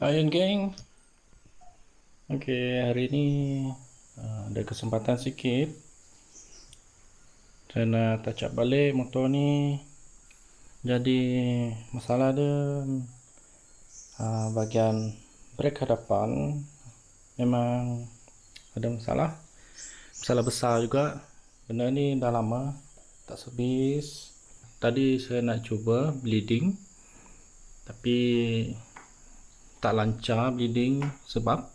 Hai geng. Oke, hari ini ada kesempatan sedikit. Saya nak touch up balik motor ni. Jadi masalah dia bahagian brake hadapan memang ada masalah. Masalah besar juga. Benda ni dah lama tak servis. Tadi saya nak cuba bleeding, tapi tak lancar bleeding sebab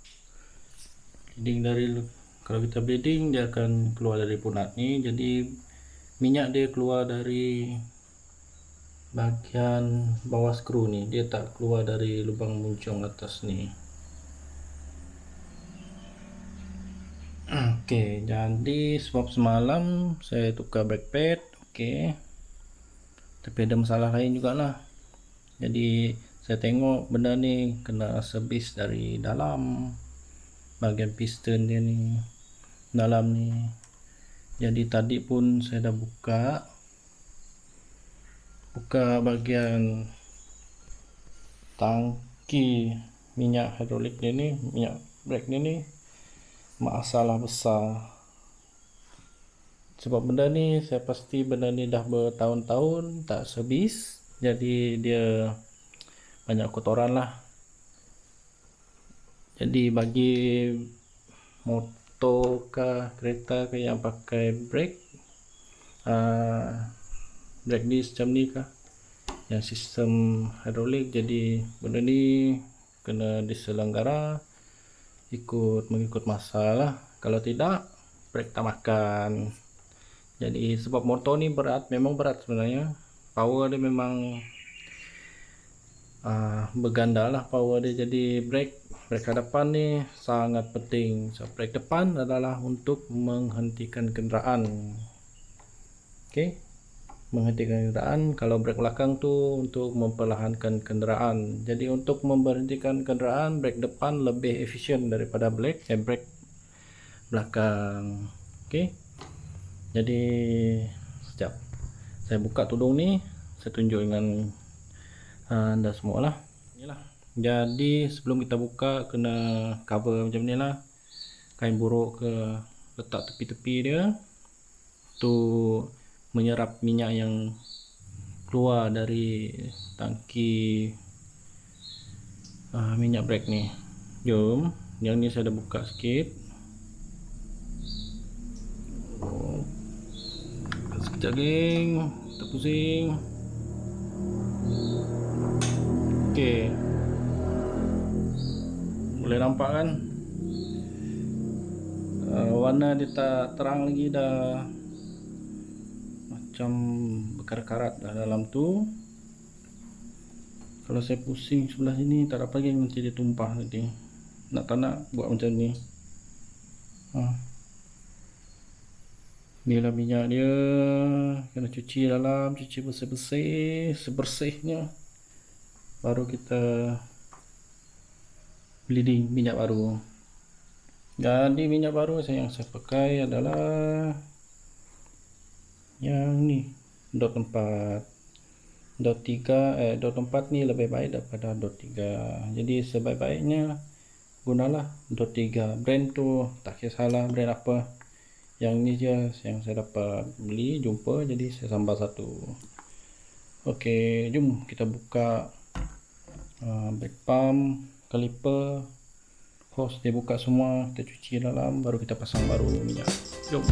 kalau kita bleeding dia akan keluar dari punat ni, jadi minyak dia keluar dari bahagian bawah skru ni, dia tak keluar dari lubang muncung atas ni. Okey, jadi sebab semalam saya tukar brake pad, okey, tapi ada masalah lain jugalah. Jadi saya tengok benda ni kena servis dari dalam, bahagian piston dia ni dalam ni. Jadi tadi pun saya dah buka bahagian tangki minyak hidrolik dia ni, minyak brake dia ni, masalah besar. Sebab benda ni saya pasti benda ni dah bertahun-tahun tak servis, jadi dia banyak kotoran lah. Jadi bagi motor ke kereta ke yang pakai brake disc macam ni ke, yang sistem hidrolik, jadi benda ni kena diselenggara mengikut masa lah. Kalau tidak, brake tak makan. Jadi sebab motor ni berat, memang berat sebenarnya, power dia memang berganda lah power dia. Jadi brake hadapan ni sangat penting. So, brake depan adalah untuk menghentikan kenderaan, okey, menghentikan kenderaan. Kalau brake belakang tu untuk memperlahankan kenderaan. Jadi untuk memberhentikan kenderaan, brake depan lebih efisien daripada brake belakang. Okey, jadi sekejap saya buka tudung ni, saya tunjuk dengan anda semua lah. Inilah. Jadi sebelum kita buka, kena cover macam ni lah, kain buruk ke letak tepi-tepi dia tu, menyerap minyak yang keluar dari tangki minyak brake ni. Jom, yang ni saya dah buka sikit. Sekejap geng, kita pusing. Okey, boleh nampak kan, warna dia tak terang lagi, dah macam berkarat-karat dah dalam tu. Kalau saya pusing sebelah sini tak dapat lagi, nanti dia tumpah nanti. Tak nak buat macam ni. Inilah minyak dia, kena cuci dalam, cuci bersih-bersih, sebersihnya, baru kita bleeding minyak baru. Jadi minyak baru yang saya pakai adalah yang ni, dot 4. Dot 4 ni lebih baik daripada dot 3. Jadi sebaik-baiknya gunalah dot 3. Brand tu tak kisahlah brand apa, yang ni je yang saya dapat beli jumpa, jadi saya sambal satu. Okey, jom kita buka brake pump, kaliper, hose dia buka semua, kita cuci dalam, baru kita pasang baru minyak. Jom.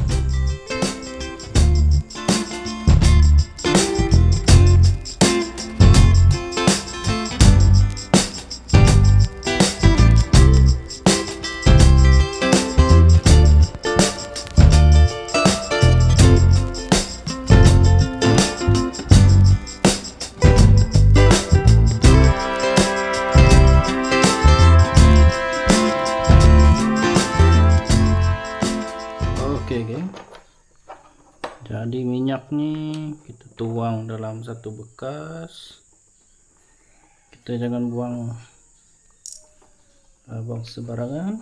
Okey geng, jadi minyak ni kita tuang dalam satu bekas. Kita jangan buang sembarangan,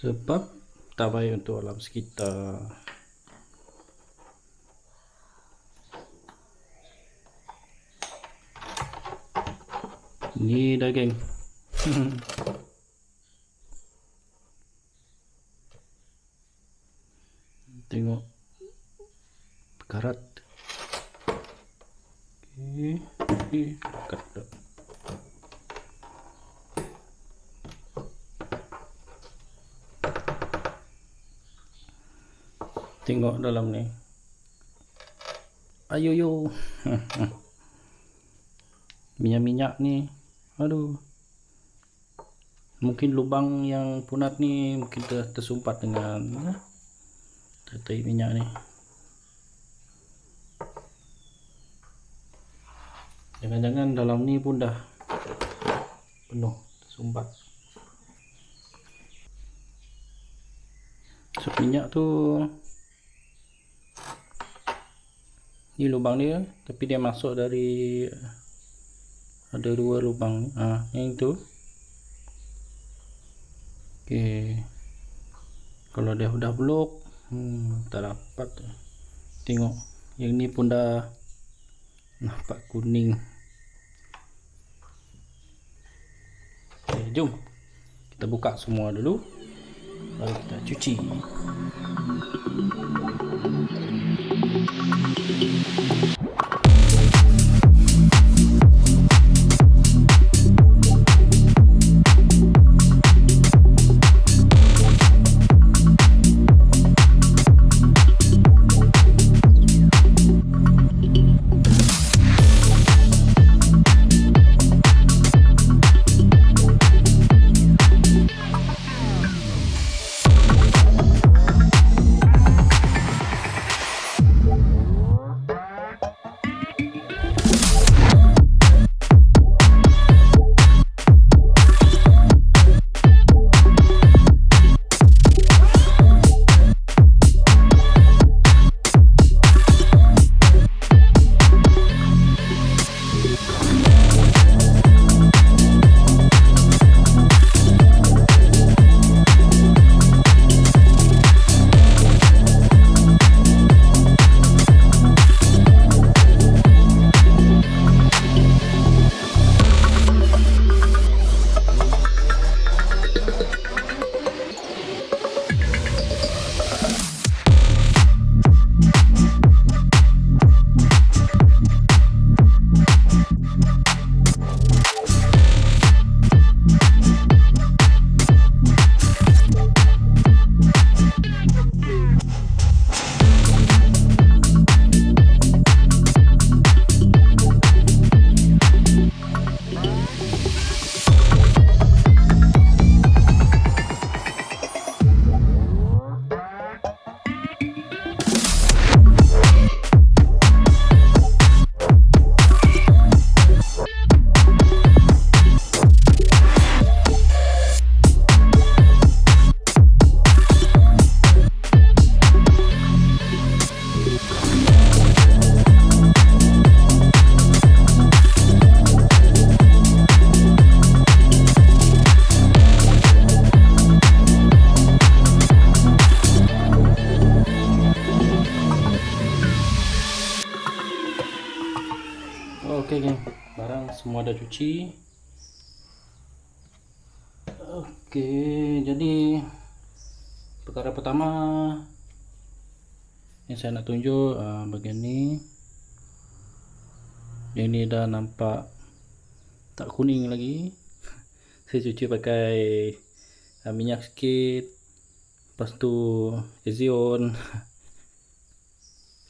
sebab tak baik untuk alam sekitar. Ini dah geng. Tengok karat. Oke, karat. Tengok dalam ni. Ayo yo. Minyak-minyak ni. Aduh. Mungkin lubang yang punat ni mungkin tersumpat dengan tetai minyak ni. Jangan-jangan dalam ni pun dah penuh tersumpat. So, minyak tu ni lubang dia, tapi dia masuk dari ada dua lubang. Yang itu. Okey. Kalau dia udah blok, tak dapat. Tengok, yang ni pun dah nampak kuning. Okey, jom kita buka semua dulu, baru kita cuci. Oke geng, barang semua udah cuci. Oke, jadi perkara pertama yang saya nak tunjuk bagian ni. Yang ni dah nampak tak kuning lagi. Saya cuci pakai minyak sikit, lepas tu Ezion.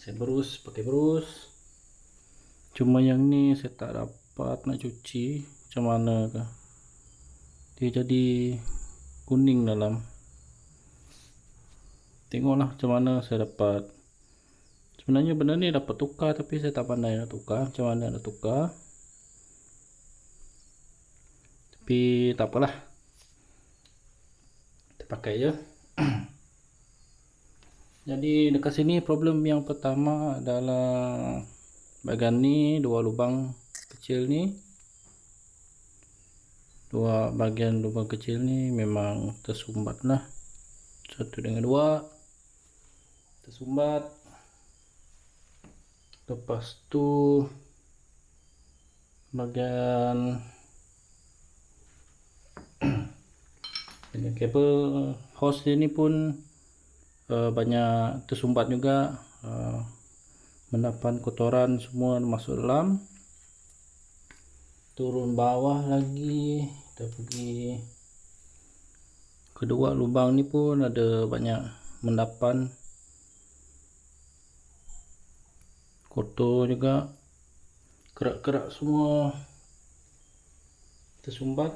Saya berus pakai berus. Cuma yang ni saya tak dapat nak cuci, macam mana ke. Dia jadi kuning dalam. Tengoklah macam mana saya dapat. Sebenarnya benda ni dapat tukar, tapi saya tak pandai nak tukar. Macam mana nak tukar. Tapi tak apalah, kita pakai je. Jadi dekat sini problem yang pertama adalah bagian ni, dua lubang kecil ni. Dua bagian lubang kecil ni memang tersumbat lah. Satu dengan dua tersumbat. Lepas tu bagian Dengan kabel hose ini pun banyak tersumbat juga, menapan kotoran semua masuk dalam. Turun bawah lagi, kita pergi kedua lubang ni pun ada banyak mendapan kotor juga, kerak-kerak semua tersumbat.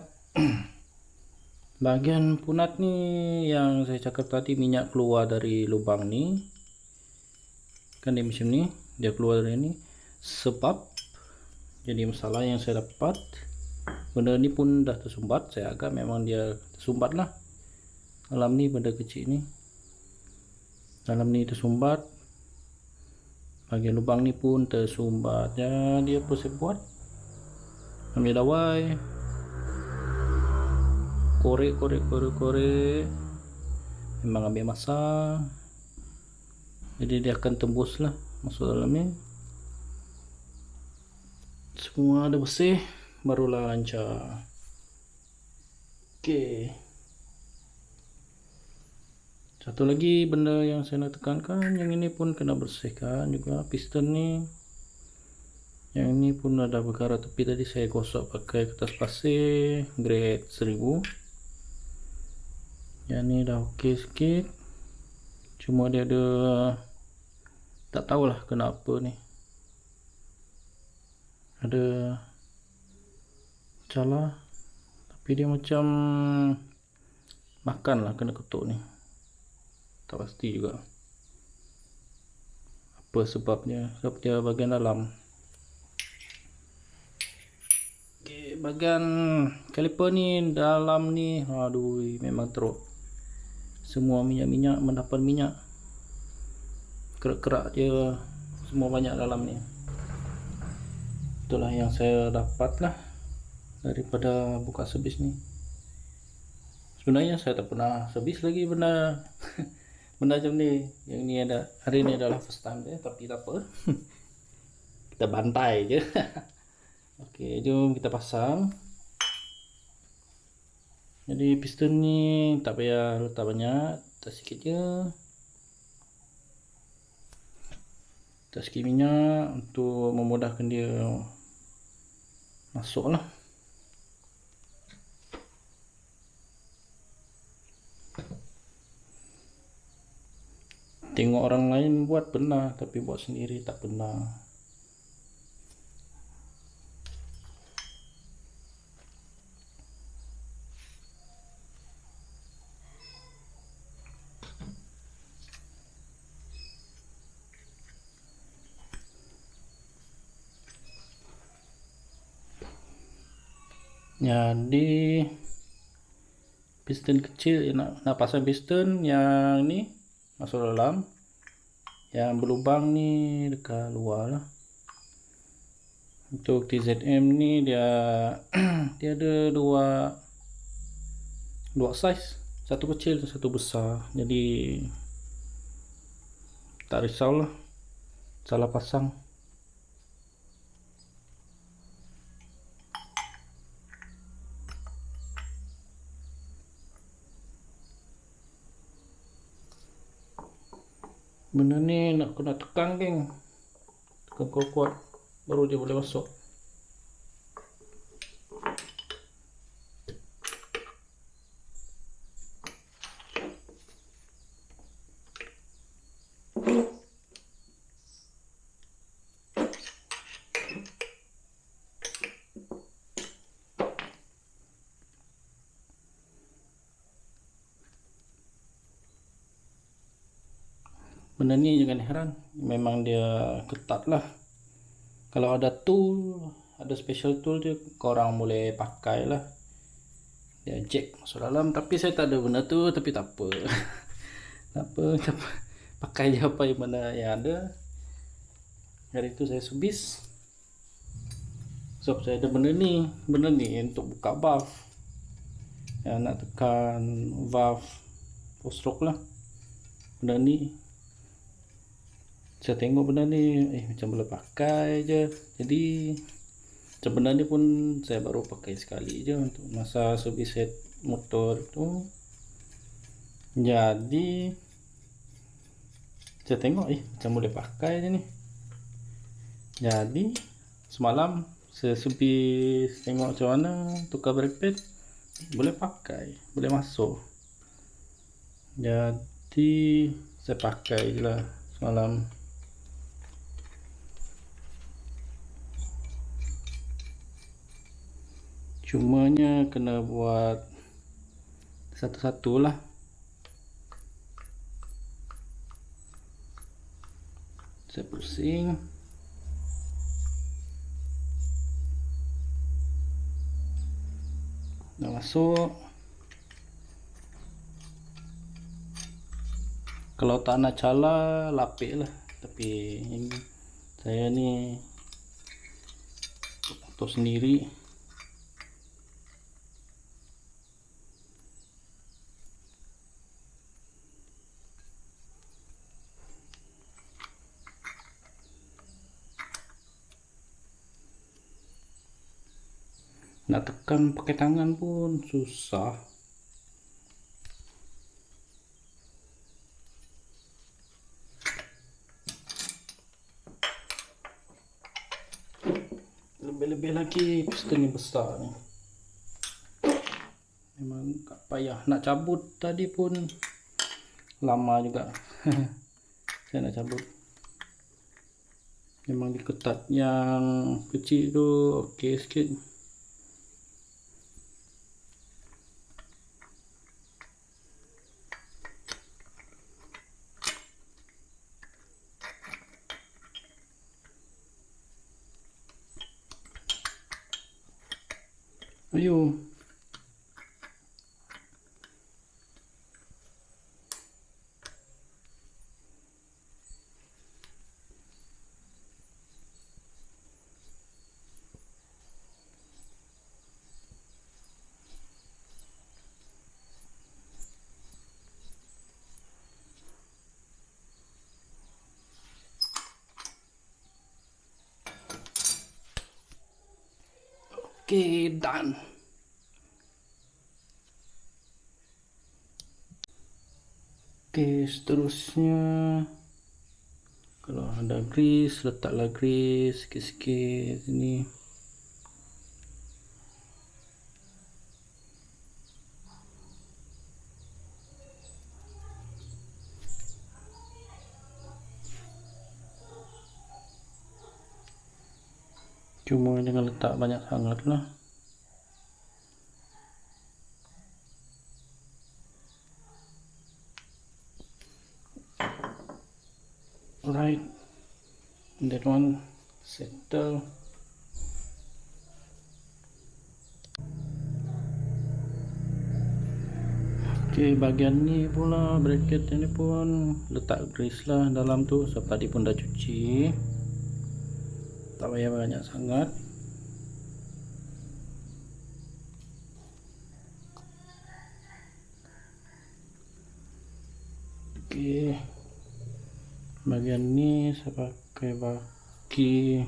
Bagian punat ni yang saya cakap tadi, minyak keluar dari lubang ni kan, dia macam ni, dia keluar dari ni. Sebab jadi masalah yang saya dapat, benda ni pun dah tersumbat. Saya agak memang dia tersumbat lah dalam ni, benda kecil ni dalam ni tersumbat. Bagian lubang ni pun tersumbat. Jadi apa saya buat, ambil dawai, korek, memang ambil masa, jadi dia akan tembus lah masuk dalam ni. Semua ada bersih, barulah lancar. Okey, satu lagi benda yang saya nak tekankan, yang ini pun kena bersihkan juga, piston ni. Yang ini pun ada berkarat tepi, tadi saya gosok pakai kertas pasir grade 1000. Yang ni dah okey sikit, cuma dia ada, tak tahulah kenapa ni, ada calar, tapi dia macam makan lah, kena ketuk ni, tak pasti juga apa sebabnya, sebab dia bagian dalam. Okay, bagian kaliper ni dalam ni, aduh memang teruk, semua minyak-minyak, mendapan minyak, kerak-kerak dia semua banyak dalam ni. Itulah yang saya dapat lah daripada buka servis ni. Sebenarnya saya tak pernah servis lagi benda benda macam ni. Yang ni ada, hari ni adalah first time dia, tapi tak apa. Kita bantai je. Okey, jom kita pasang. Jadi piston ni tak payah letak banyak, letak sikit je, letak sikit minyak untuk memudahkan dia masuk lah. Tengok orang lain buat pernah, tapi buat sendiri tak pernah. Jadi piston kecil, nak pasang piston yang ni masuk dalam, yang berlubang ni dekat luar lah. Untuk TZM ni dia dia ada dua size, satu kecil dan satu besar, jadi tak risau lah salah pasang. Benda ni nak kena tekan geng, tekan kuat-kuat baru dia boleh masuk. Benda ni jangan heran, memang dia ketat lah. Kalau ada tool, ada special tool je, korang boleh pakai lah, dia jack masuk dalam. Tapi saya tak ada benda tu, tapi tak apa. Tak apa, pakai je apa yang mana yang ada. Hari tu saya servis, sebab saya ada benda ni untuk buka valve, yang nak tekan valve full stroke lah. Benda ni saya tengok benda ni macam boleh pakai je, jadi sebenarnya pun saya baru pakai sekali je untuk masa servis set motor tu. Jadi saya tengok macam boleh pakai je ni. Jadi semalam saya subis tengok macam mana tukar bracket, boleh pakai, boleh masuk. Jadi saya pakai je lah semalam. Cumanya kena buat satu-satu lah. Saya pusing. Dah masuk. Kalau tak nak cala, lapik lah. Tapi saya ni foto sendiri. Nak tekan pakai tangan pun susah. Lebih-lebih lagi piston yang besar ni. Memang tak payah. Nak cabut tadi pun lama juga. Saya nak cabut. Memang diketat yang kecil tu okey sikit. Ayo. Okey, done. Okey, seterusnya kalau ada grease, letaklah grease sikit-sikit sini. Cuma jangan letak banyak sangat lah. Alright, that one settle. Okay, bagian ni pula bracket ni pun letak grease lah dalam tu. Sebab tadi pun dah cuci, tak payah banyak sangat. Okay, bagian ni saya pakai baki,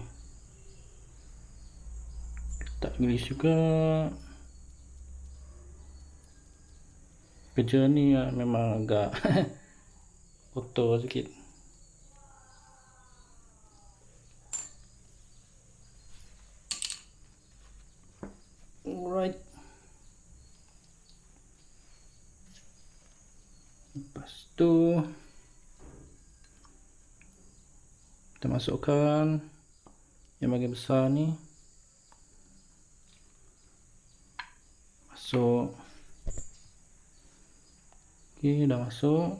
letak grease juga. Kerja ni memang agak kotor sikit. Alright, lepas tu kita masukkan yang bagian besar ni, masuk. Okey, dah masuk.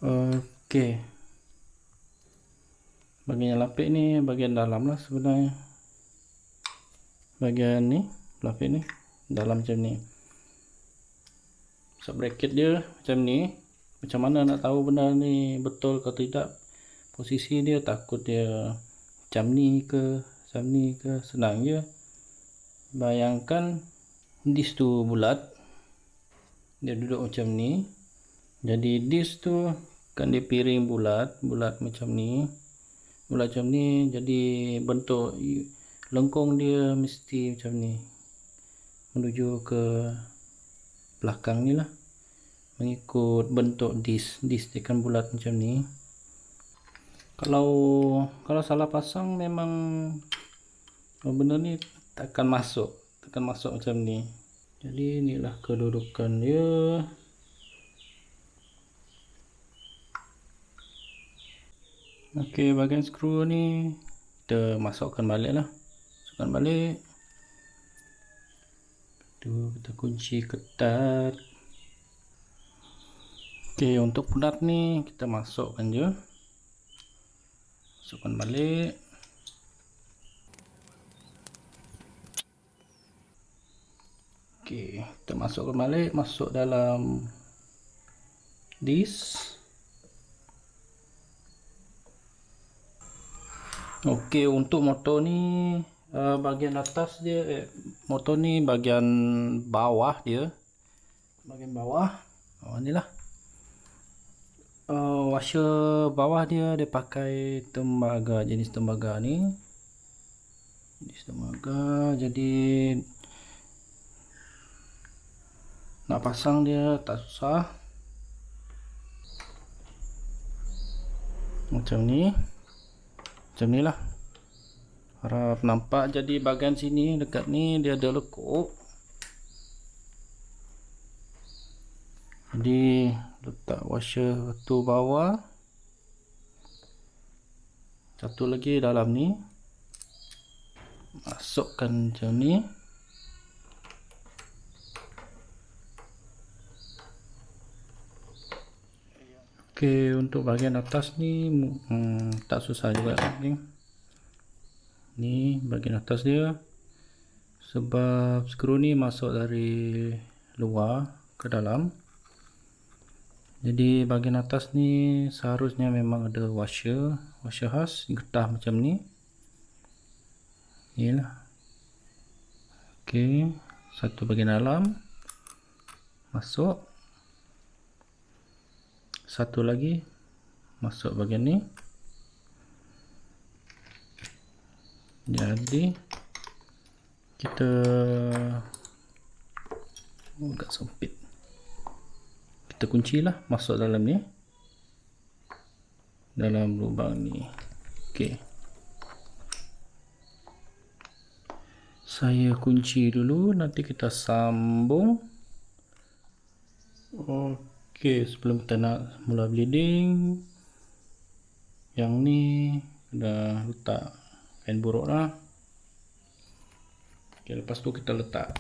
Okey, bagian yang lapik ni bagian dalam lah sebenarnya. Bagian ni lapik ni dalam macam ni. Sebab bracket dia macam ni, macam mana nak tahu benda ni betul ke tidak? Posisi dia, takut dia macam ni ke, macam ni ke, senang je. Bayangkan disk tu bulat, dia duduk macam ni. Jadi disk tu kan dia piring bulat macam ni. Bulat macam ni, jadi bentuk lengkung dia mesti macam ni, menuju ke belakang ni lah. mengikut bentuk disk dia kan bulat macam ni. Kalau salah pasang memang benda ni takkan masuk macam ni. Jadi inilah kedudukan dia. Okey, bahagian skru ni kita masukkan balik lah. Tu kita kunci ketat. Okey, untuk penat ni kita masukkan je. Masukkan balik. Okey, kita masukkan balik, masuk dalam disk. Okey, untuk motor ni bahagian atas dia motor ni bahagian bawah dia. Ni lah. Washer bawah dia pakai tembaga, jenis tembaga ni. Jadi nak pasang dia tak susah. Macam ni lah. Harap nampak. Jadi bahagian sini dekat ni dia ada lekuk. Jadi letak washer tu bawah, satu lagi dalam ni, masukkan macam ni. Okey, untuk bahagian atas ni tak susah juga ni bahagian atas dia, sebab skru ni masuk dari luar ke dalam. Jadi bahagian atas ni seharusnya memang ada washer khas getah macam ni. Inilah. Okey, satu bahagian dalam masuk, satu lagi masuk bahagian ni. Jadi kita agak sempit, kita kuncilah masuk dalam ni, dalam lubang ni. Okey, saya kunci dulu, nanti kita sambung. Okey, sebelum kita nak mula bleeding, yang ni dah letak kain buruk lah. Okey, lepas tu kita letak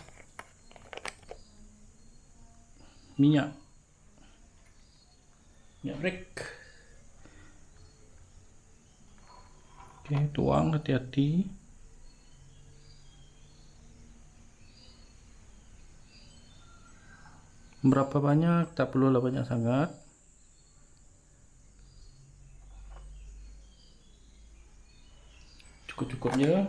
minyak brake. Okey, tuang hati-hati. Berapa banyak, tak perlulah banyak sangat. Cukup-cukup je.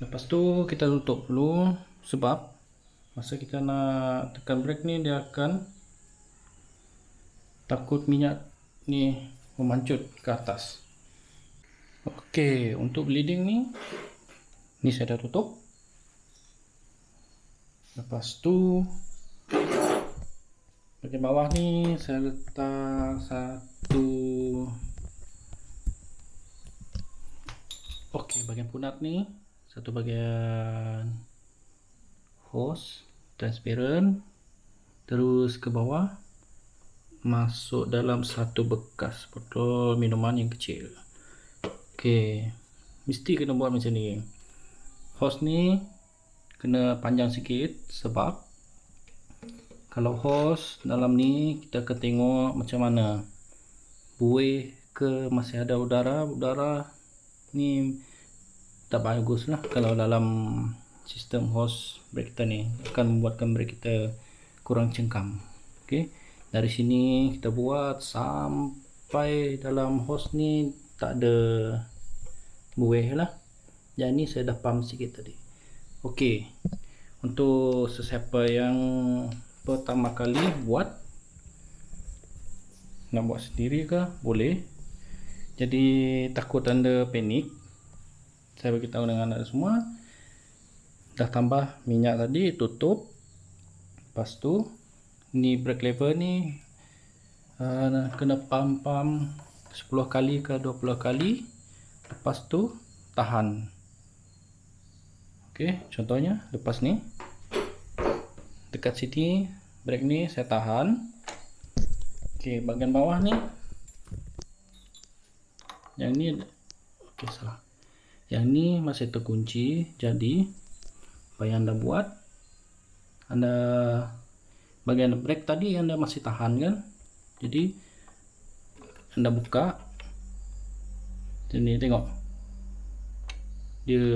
Lepas tu kita tutup dulu, sebab masa kita nak tekan brake ni dia akan takut minyak ni memancut ke atas. Okey, untuk bleeding ni saya dah tutup. Lepas tu bahagian bawah ni saya letak satu. Okey, bahagian punat ni satu bahagian hose transparent, terus ke bawah masuk dalam satu bekas botol minuman yang kecil. Okey, mesti kena buat macam ni. Hose ni kena panjang sikit, sebab kalau hose dalam ni kita akan tengok macam mana buih ke masih ada udara ni, tak bagus lah kalau dalam sistem hose brake kita ni, akan membuatkan brake kita kurang cengkam. Okey, dari sini kita buat sampai dalam hose ni tak ada buih lah. Yang ni saya dah pump sikit tadi. Okey, untuk sesiapa yang pertama kali nak buat sendiri ke, boleh. Jadi takut anda panik, saya bagi tahu dengan anda semua, dah tambah minyak tadi, tutup. Lepas tu ni brake lever ni kena pump 10 kali ke 20 kali. Lepas tu tahan. Okey, contohnya lepas ni dekat sini brake ni saya tahan. Okey, bahagian bawah ni yang ni, okey salah, yang ni masih terkunci. Jadi apa yang anda buat, anda bagian brake tadi anda masih tahan kan, jadi anda buka sini, tengok dia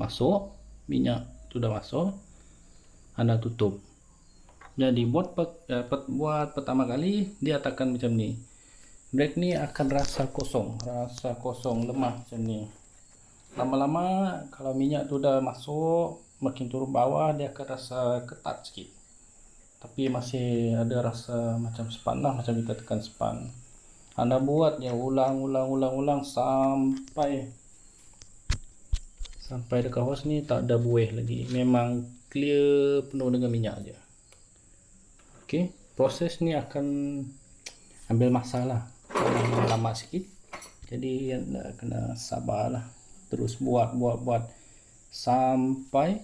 masuk, minyak tu dah masuk, anda tutup. Jadi buat pertama kali dia akan macam ni, brake ni akan rasa kosong, lemah macam ni. Lama-lama kalau minyak tu dah masuk, makin turun bawah, dia akan rasa ketat sikit, tapi masih ada rasa macam span lah, macam kita tekan span. Anda buat ya ulang sampai dekat hose ni tak ada buih lagi, memang clear penuh dengan minyak aja. Okey, proses ni akan ambil masa lah, lama sikit, jadi anda kena sabarlah, terus buat sampai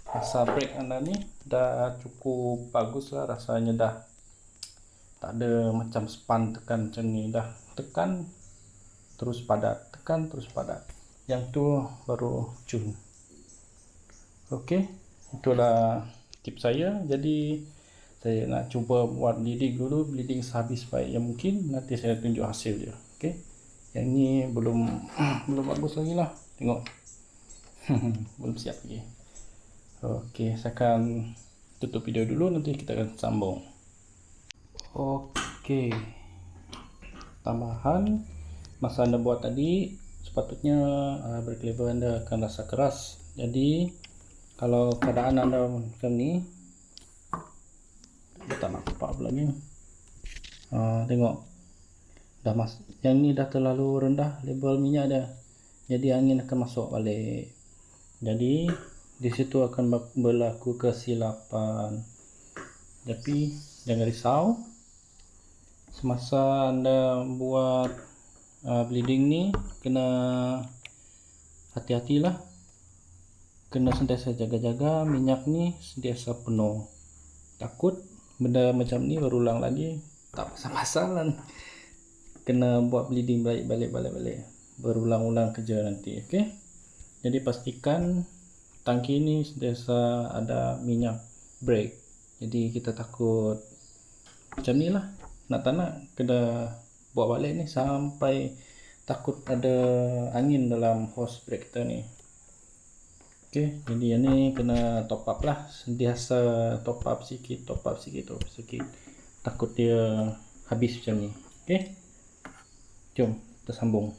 rasa brake anda ni dah cukup bagus lah, rasanya dah tak ada macam span tekan macam ni, dah tekan terus padat, tekan terus padat, yang tu baru cun. Okey, itulah tips saya. Jadi saya nak cuba buat bleeding dulu, bleeding sehabis baik yang mungkin, nanti saya tunjuk hasil dia. Okey, yang ni belum bagus lagi lah, tengok. Belum siap lagi. Okey, saya akan tutup video dulu, nanti kita akan sambung. Okey, tambahan masa anda buat tadi, sepatutnya brake lever anda akan rasa keras. Jadi kalau keadaan anda macam ni, kita tak nampak pula ni, tengok dah yang ni dah terlalu rendah level minyak dia, jadi angin akan masuk balik, jadi di situ akan berlaku kesilapan. Tapi jangan risau, semasa anda buat bleeding ni kena hati-hatilah, kena sentiasa jaga-jaga minyak ni sentiasa penuh, takut benda macam ni berulang lagi, tak pasal-pasalan, kena buat bleeding balik berulang-ulang kerja nanti. Okey, jadi pastikan tangki ni sentiasa ada minyak brake, jadi kita takut macam ni lah, nak tak nak kena buat balik ni sampai takut ada angin dalam hose brake kita ni. Okey, jadi yang ni kena top up lah, sentiasa top up sikit, takut dia habis macam ni. Okey, jom kita sambung.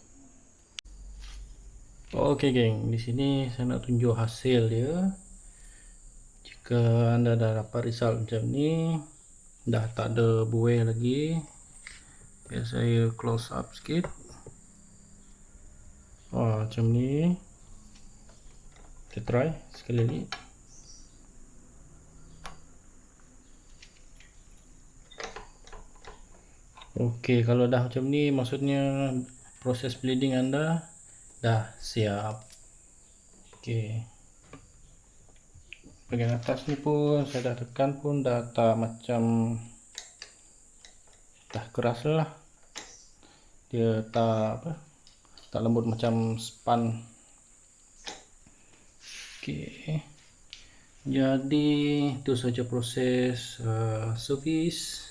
Okey geng, di sini saya nak tunjuk hasil dia. Jika anda dah dapat result macam ni, dah tak ada buih lagi, biar saya close up sikit. Macam ni. Kita try sekali lagi. Okey, kalau dah macam ni, maksudnya proses bleeding anda dah siap. Okey, bagian atas ni pun saya dah tekan pun dah tak macam, dah keras lah, dia tak lembut macam span. Okey, jadi itu saja proses servis,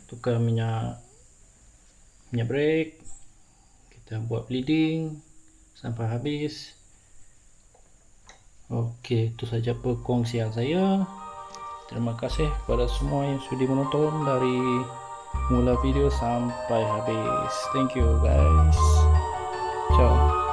tukar minyak brake, kita buat bleeding sampai habis. Okey, itu saja perkongsian saya. Terima kasih kepada semua yang sudi menonton dari mula video sampai habis. Thank you guys. Ciao.